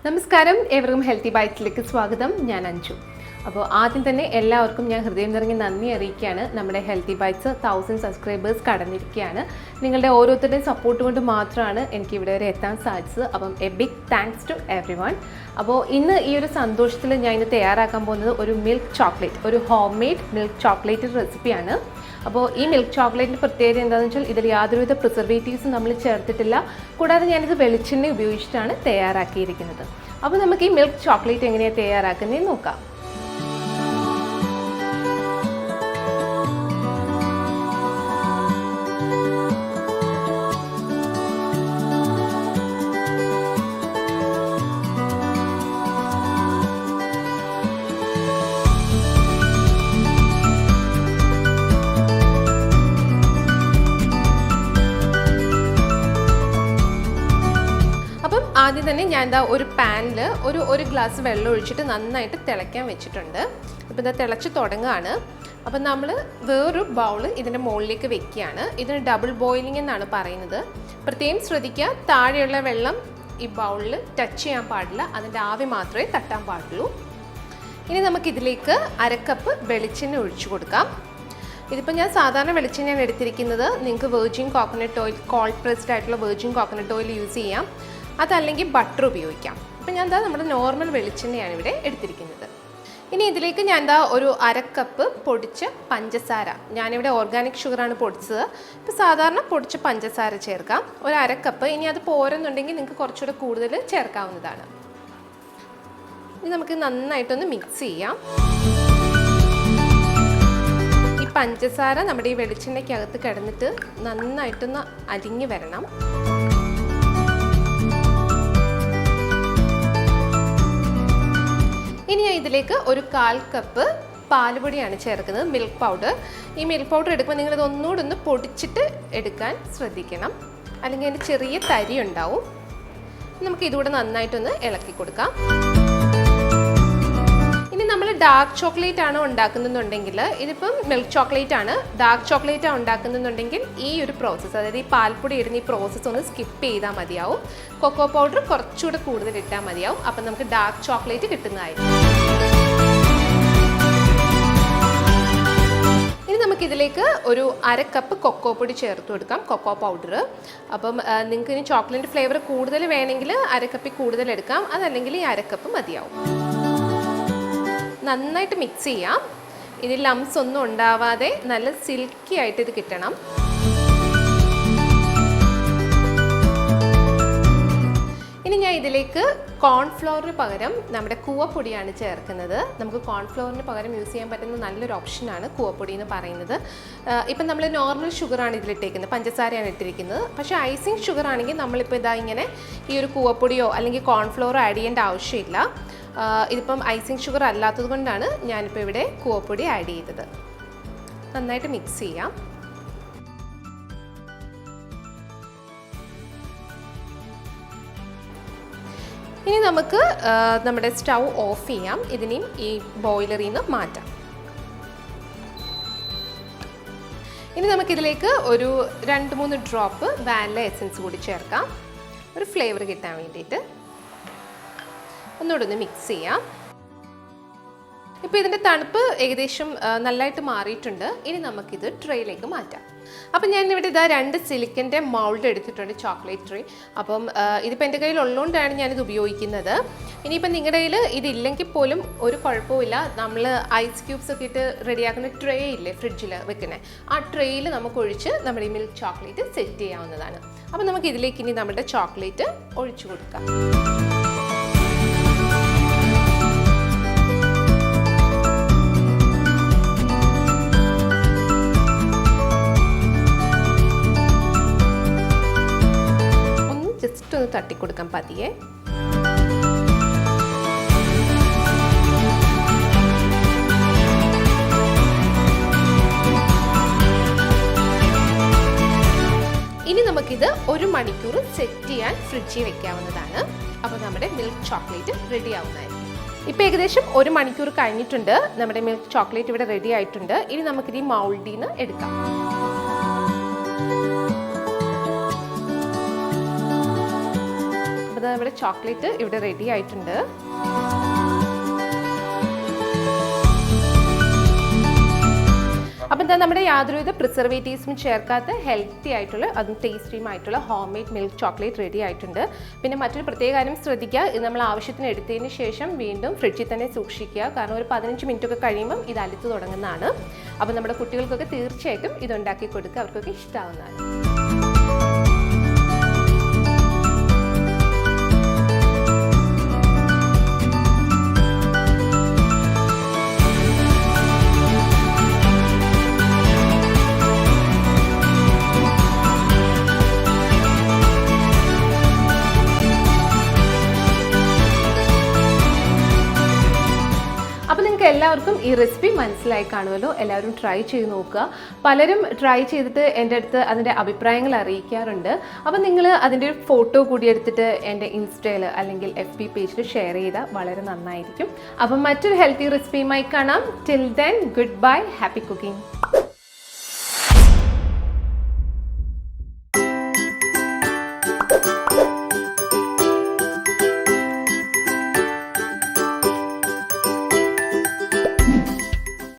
നമസ്കാരം, ഏവർക്കും ഹെൽത്തി ബൈറ്റ്സിലേക്ക് സ്വാഗതം. ഞാൻ അഞ്ജു. അപ്പോൾ ആദ്യം തന്നെ എല്ലാവർക്കും ഞാൻ ഹൃദയം നിറഞ്ഞ് നന്ദി അറിയിക്കുകയാണ്. നമ്മുടെ ഹെൽത്തി ബൈറ്റ്സ് 1000 സബ്സ്ക്രൈബേഴ്സ് കടന്നിരിക്കുകയാണ്. നിങ്ങളുടെ ഓരോരുത്തരുടെയും സപ്പോർട്ട് കൊണ്ട് മാത്രമാണ് എനിക്ക് ഇവിടെ വരെ എത്താൻ സാധിച്ചത്. അപ്പം a big thanks to everyone. അപ്പോൾ ഇന്ന് ഈ ഒരു സന്തോഷത്തിൽ ഞാൻ ഇന്ന് തയ്യാറാക്കാൻ പോകുന്നത് ഒരു മിൽക്ക് ചോക്ലേറ്റ്, ഒരു ഹോം മെയ്ഡ് മിൽക്ക് ചോക്ലേറ്റ് റെസിപ്പിയാണ്. അപ്പോൾ ഈ മിൽക്ക് ചോക്ലേറ്റിൻ്റെ പ്രത്യേകത എന്താണെന്ന് വെച്ചാൽ ഇതിൽ യാതൊരുവിധ പ്രിസർവേറ്റീവ്സും നമ്മൾ ചേർത്തിട്ടില്ല. കൂടാതെ ഞാനിത് വെളിച്ചെണ്ണ ഉപയോഗിച്ചിട്ടാണ് തയ്യാറാക്കിയിരിക്കുന്നത്. അപ്പോൾ നമുക്ക് ഈ മിൽക്ക് ചോക്ലേറ്റ് എങ്ങനെയാണ് തയ്യാറാക്കുന്നതെന്ന് നോക്കാം. ആദ്യം തന്നെ ഞാൻ ഒരു പാനിൽ ഒരു ഗ്ലാസ് വെള്ളം ഒഴിച്ചിട്ട് നന്നായിട്ട് തിളയ്ക്കാൻ വെച്ചിട്ടുണ്ട്. അപ്പോൾ ഇത് തിളച്ച് തുടങ്ങുകയാണ്. അപ്പം നമ്മൾ വേറൊരു ബൗൾ ഇതിൻ്റെ മുകളിലേക്ക് വെക്കുകയാണ്. ഇതിന് ഡബിൾ ബോയിലിംഗ് എന്നാണ് പറയുന്നത്. പ്രത്യേകം ശ്രദ്ധിക്കുക, താഴെയുള്ള വെള്ളം ഈ ബൗളിൽ ടച്ച് ചെയ്യാൻ പാടില്ല, അതിൻ്റെ ആവി മാത്രമേ തട്ടാൻ പാടുള്ളൂ. ഇനി നമുക്കിതിലേക്ക് 1/2 കപ്പ് വെളിച്ചെണ്ണ ഒഴിച്ചു കൊടുക്കാം. ഇതിപ്പോൾ ഞാൻ സാധാരണ വെളിച്ചെണ്ണയാണ് എടുത്തിരിക്കുന്നത്. നിങ്ങൾക്ക് virgin coconut oil, called pressed ആയിട്ടുള്ള വെർജിൻ കോക്കനട്ട് ഓയിൽ യൂസ് ചെയ്യാം, അതല്ലെങ്കിൽ ബട്ടർ ഉപയോഗിക്കാം. അപ്പോൾ ഞാൻ നമ്മുടെ നോർമൽ വെളിച്ചെണ്ണയാണ് ഇവിടെ എടുത്തിരിക്കുന്നത്. ഇനി ഇതിലേക്ക് ഞാൻ ഒരു 1/2 കപ്പ് പൊടിച്ച പഞ്ചസാര, ഞാനിവിടെ ഓർഗാനിക് ഷുഗറാണ് പൊടിച്ചത്. ഇപ്പോൾ സാധാരണ പൊടിച്ച പഞ്ചസാര ചേർക്കാം, ഒരു 1/2 കപ്പ്. ഇനി അത് പോരെന്നുണ്ടെങ്കിൽ നിങ്ങൾക്ക് കുറച്ചുകൂടെ കൂടുതൽ ചേർക്കാവുന്നതാണ്. ഇനി നമുക്ക് നന്നായിട്ടൊന്ന് മിക്സ് ചെയ്യാം. ഈ പഞ്ചസാര നമ്മുടെ ഈ വെളിച്ചെണ്ണയ്ക്കകത്ത് കിടന്നിട്ട് നന്നായിട്ടൊന്ന് അലിഞ്ഞു വരണം. ഇനി ഞാൻ ഇതിലേക്ക് ഒരു 1/4 കപ്പ് പാലുപൊടിയാണ് ചേർക്കുന്നത്, മിൽക്ക് പൗഡർ. ഈ മിൽക്ക് പൗഡർ എടുക്കുമ്പോൾ നിങ്ങളിത് ഒന്നുകൂടെ പൊടിച്ചിട്ട് എടുക്കാൻ ശ്രദ്ധിക്കണം, അല്ലെങ്കിൽ അതിന് ചെറിയ തരി ഉണ്ടാവും. നമുക്ക് ഇതുകൂടെ നന്നായിട്ടൊന്ന് ഇളക്കി കൊടുക്കാം. ഇനി നമ്മൾ ഡാർക്ക് ചോക്ലേറ്റ് ആണ് ഉണ്ടാക്കുന്നുണ്ടെങ്കിൽ, ഇതിപ്പം മിൽക്ക് ചോക്ലേറ്റ് ആണ്, ഡാർക്ക് ചോക്ലേറ്റ് ആണ് ഉണ്ടാക്കുന്നുണ്ടെങ്കിൽ ഈ ഒരു പ്രോസസ്സ്, അതായത് ഈ പാൽപ്പൊടി ഇടുന്ന ഈ പ്രോസസ്സ് ഒന്ന് സ്കിപ്പ് ചെയ്താൽ മതിയാവും. കൊക്കോ പൗഡർ കുറച്ചുകൂടെ കൂടുതൽ ഇട്ടാൽ മതിയാവും. അപ്പം നമുക്ക് ഡാർക്ക് ചോക്ലേറ്റ് കിട്ടുന്നതായിരിക്കും. ഇനി നമുക്കിതിലേക്ക് ഒരു 1/2 കപ്പ് കൊക്കോ പൊടി ചേർത്ത് കൊടുക്കാം, കൊക്കോ പൗഡർ. അപ്പം നിങ്ങൾക്ക് ഇനി ചോക്ലേറ്റ് ഫ്ലേവർ കൂടുതൽ വേണമെങ്കിൽ 1/2 കപ്പിൽ കൂടുതൽ എടുക്കാം, അതല്ലെങ്കിൽ ഈ 1/2 കപ്പ് മതിയാവും. നന്നായിട്ട് മിക്സ് ചെയ്യാം. ഇതിൽ ലംസ് ഒന്നും ഉണ്ടാവാതെ നല്ല സിൽക്കി ആയിട്ട് ഇത് കിട്ടണം. ഇനി ഞാൻ ഇതിലേക്ക് കോൺഫ്ലവറിന് പകരം നമ്മുടെ കൂവപ്പൊടിയാണ് ചേർക്കുന്നത്. നമുക്ക് കോൺഫ്ലവറിന് പകരം യൂസ് ചെയ്യാൻ പറ്റുന്ന നല്ലൊരു ഓപ്ഷനാണ് കൂവപ്പൊടി എന്ന് പറയുന്നത്. ഇപ്പം നമ്മൾ നോർമൽ ഷുഗറാണ് ഇതിലിട്ടേക്കുന്നത്, പഞ്ചസാരയാണ് ഇട്ടിരിക്കുന്നത്. പക്ഷേ ഐസിങ് ഷുഗർ ആണെങ്കിൽ നമ്മളിപ്പോൾ ഇങ്ങനെ ഈ ഒരു കൂവപ്പൊടിയോ അല്ലെങ്കിൽ കോൺഫ്ലവറോ ആഡ് ചെയ്യേണ്ട ആവശ്യമില്ല. ഇതിപ്പം ഐസിങ് ഷുഗർ അല്ലാത്തത് കൊണ്ടാണ് ഞാനിപ്പോൾ ഇവിടെ കൂവപ്പൊടി ആഡ് ചെയ്തത്. നന്നായിട്ട് മിക്സ് ചെയ്യാം. ഇനി നമുക്ക് നമ്മുടെ സ്റ്റൗ ഓഫ് ചെയ്യാം. ഇതിനെയും ഈ ബോയിലറിൽ നിന്ന് മാറ്റാം. ഇനി നമുക്കിതിലേക്ക് ഒരു 2-3 ഡ്രോപ്പ് വാനില എസൻസ് കൂടി ചേർക്കാം, ഒരു ഫ്ലേവർ കിട്ടാൻ വേണ്ടിയിട്ട്. ഒന്നുകൂടെ ഒന്ന് മിക്സ് ചെയ്യാം. ഇപ്പോൾ ഇതിൻ്റെ തണുപ്പ് ഏകദേശം നല്ലതായിട്ട് മാറിയിട്ടുണ്ട്. ഇനി നമുക്കിത് ട്രേയിലേക്ക് മാറ്റാം. അപ്പം ഞാനിവിടെ 2 സിലിക്കൻ്റെ മൗൾഡ് എടുത്തിട്ടുണ്ട്, ചോക്ലേറ്റ് ട്രേ. അപ്പം ഇതിപ്പോൾ എൻ്റെ കയ്യിൽ ഉള്ളതുകൊണ്ടാണ് ഞാനിത് ഉപയോഗിക്കുന്നത്. ഇനിയിപ്പം നിങ്ങളുടെ കയ്യിൽ ഇതില്ലെങ്കിൽ പോലും ഒരു കുഴപ്പമില്ല. നമ്മൾ ഐസ് ക്യൂബ്സ് ഒക്കെ ഇട്ട് റെഡിയാക്കുന്ന ട്രേ ഇല്ലേ ഫ്രിഡ്ജിൽ വെക്കുന്നത്, ആ ട്രേയിൽ നമുക്ക് ഒഴിച്ച് നമ്മുടെ ഈ മിൽക്ക് ചോക്ലേറ്റ് സെറ്റ് ചെയ്യാവുന്നതാണ്. അപ്പം നമുക്ക് ഇതിലേക്ക് ഇനി നമ്മുടെ ചോക്ലേറ്റ് ഒഴിച്ചു കൊടുക്കാം. ജസ്റ്റ് ഒന്ന് തട്ടിക്കൊടുക്കാം പതിയെ. ഇനി നമുക്കിത് 1 മണിക്കൂർ സെറ്റ് ചെയ്യാൻ ഫ്രിഡ്ജിൽ വെക്കാവുന്നതാണ്. അപ്പോൾ നമ്മുടെ മിൽക്ക് ചോക്ലേറ്റ് റെഡി ആവുന്നതായിരിക്കും. ഇപ്പോൾ ഏകദേശം 1 മണിക്കൂർ കഴിഞ്ഞിട്ടുണ്ട്. നമ്മുടെ മിൽക്ക് ചോക്ലേറ്റ് ഇവിടെ റെഡി ആയിട്ടുണ്ട്. ഇനി നമുക്കിത് ഈ മൗൾഡിൽ നിന്ന് എടുക്കാം. അപ്പോൾ നമ്മുടെ ചോക്ലേറ്റ് ഇവിടെ റെഡി ആയിട്ടുണ്ട്. അപ്പോൾ നമ്മുടെ യാതൊരുവിധ പ്രിസർവേറ്റീവ്സും ചേർക്കാത്ത ഹെൽത്തി ആയിട്ടുള്ള അതും ടേസ്റ്റിയുമായിട്ടുള്ള home made milk chocolate ready ആയിട്ടുണ്ട്. പിന്നെ മറ്റൊരു പ്രത്യേക കാര്യം ശ്രദ്ധിക്കുക, ഇത് നമ്മൾ ആവശ്യത്തിന് എടുത്തതിന് ശേഷം വീണ്ടും ഫ്രിഡ്ജിൽ തന്നെ സൂക്ഷിക്കുക. കാരണം ഒരു 15 മിനിറ്റ് ഒക്കെ കഴിയുമ്പം ഇത് അലുത്ത് തുടങ്ങുന്നതാണ്. അപ്പോൾ നമ്മുടെ കുട്ടികൾക്കൊക്കെ തീർച്ചയായിട്ടും ഇതുണ്ടാക്കി കൊടുക്കുക, അവർക്കൊക്കെ ഇഷ്ടമാവുന്നതാണ്. അപ്പോൾ നിങ്ങൾക്ക് എല്ലാവർക്കും ഈ റെസിപ്പി മനസ്സിലായി കാണുമല്ലോ. എല്ലാവരും ട്രൈ ചെയ്ത് നോക്കുക. പലരും ട്രൈ ചെയ്തിട്ട് എൻ്റെ അടുത്ത് അതിൻ്റെ അഭിപ്രായങ്ങൾ അറിയിക്കാറുണ്ട്. അപ്പോൾ നിങ്ങൾ അതിൻ്റെ ഒരു ഫോട്ടോ കൂടി എടുത്തിട്ട് എൻ്റെ ഇൻസ്റ്റയിൽ അല്ലെങ്കിൽ FB പേജിൽ ഷെയർ ചെയ്താൽ വളരെ നന്നായിരിക്കും. അപ്പം മറ്റൊരു ഹെൽത്തി റെസിപ്പിയുമായി കാണാം. Till then good bye, happy cooking.